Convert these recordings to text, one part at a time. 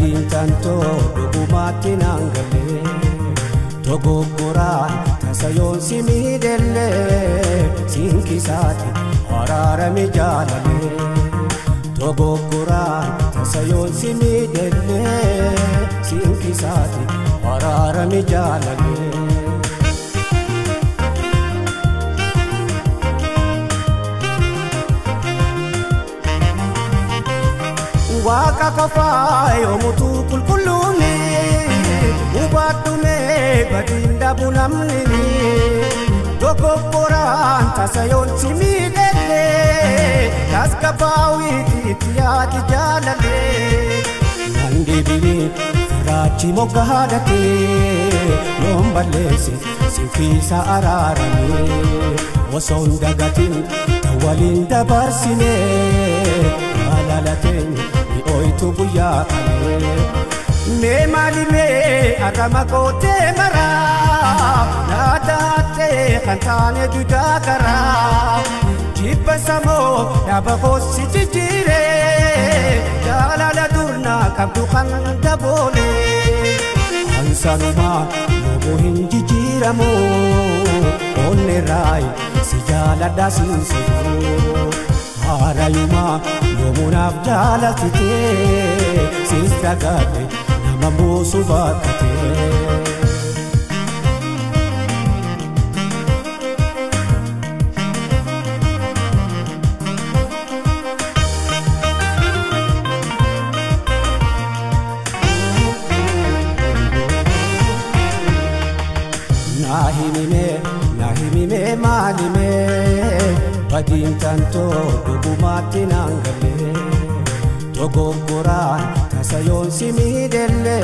badin tanto dhugumatti naan galle dogoggoraan tasayoon si miidhelle sinkisaati araarame jaalale dogoggoraan tasayoon si miidhelle sinkisaati araarame jaalale Waka kafayo mutu kulkuluni Ubadume badinda bunamni Dogogoran tasayon simidele Kaskabawi titiyati jalale Nandibini firachi mogahadate Yombalesi sinkisa ararani Wasonda gatin tawalin dabarsine Alalaten oitu buya me mali me arama kote mara nadate khantane dudakara jibasamo nabakhosi jire jalala durna kabdu khanda bole ansanuma lobo hinji jiramo onne rai sijala dasinsu Arayuma yomunaf jalatite sistagate namamusu bakate Nahimime malime badin tanto dhugumatti naan galle dogoggoraan tasayoon si miidhelle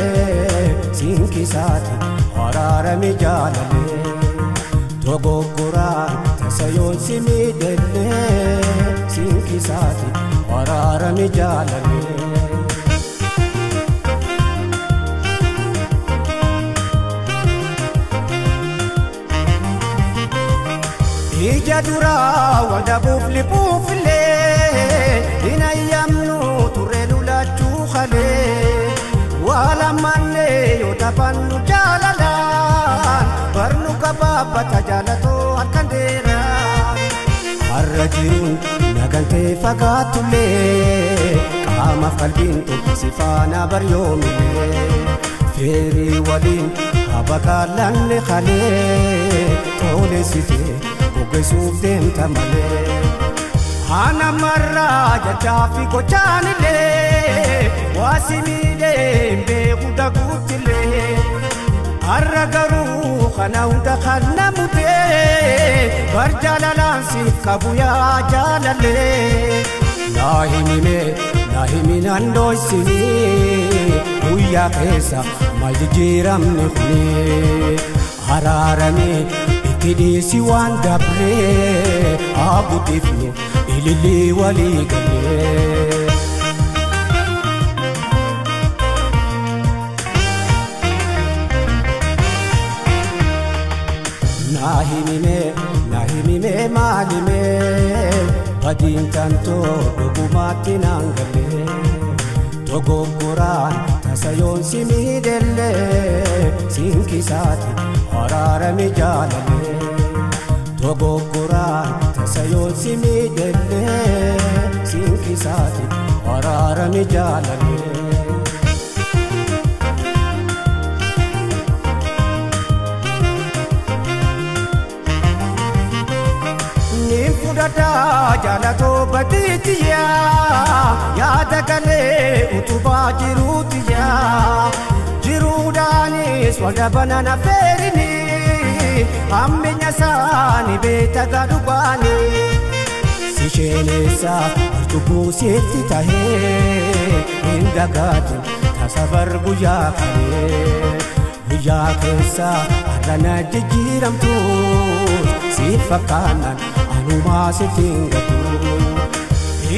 sinkisaati araarame jaalale dogoggoraan tasayoon si miidhelle sinkisaati araarame jaalale Ijadura wada bufli bufle inayamnu turelu la chukhale wala manne yotapannu jalala barnu kababa tajalato akandera arrajirun nagante fagatule qama qalbin sifana baryomile feri walin abakalanne khale tole site Besuf dem tamale Hana marra jachafi ko chanile Wasimile mbe kudagutile Arragaru khana uda khana mute Barjalalan sif kabuya jalale Nahimi nandoi sini Uya kesa maljiram nikhni Hararame Kidi si wanda bre abu tifnu ilili wali gale Nahimime malime badin tanto dhugumatti naan galle dogoggoraan tasayoon si miidhelle sinkisaati araarame jaalale dogoggoraan tasayoon si miidhelle sinkisaati araarame jaalale Nin fudhadha jaalato baditiya yaada galee utubaa jiruutiya jiruudhaanis walda banana feerini ammenya saani beeta gadhubaani si sheeneessa cubbuu sitti tahee hin dagaatin tasabar guyyaa kalee guyyaa keessa har'ana jijjiiramtu si fakkaanan anumaa sitti hin gatu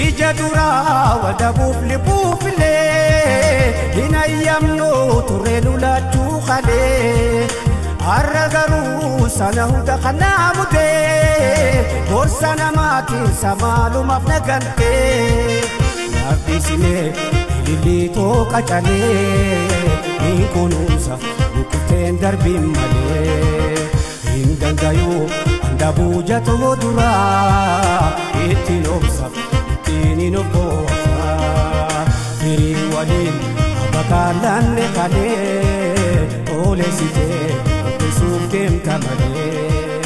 Ijadura wada bufli bufle Hinayamnu turelu la chukhale Arragaru sana huda khanamude Borsana mati samalu mafnagante Nabisine ilillitoo qacalee ni kunuunsa lukkuteen darbiin malee hin dandayuu handabuu jatoo duraa ittiin obsa ittiin hin obboosa firii waliin abakaalanne kalee oleessitee obbesuuf deemta malee.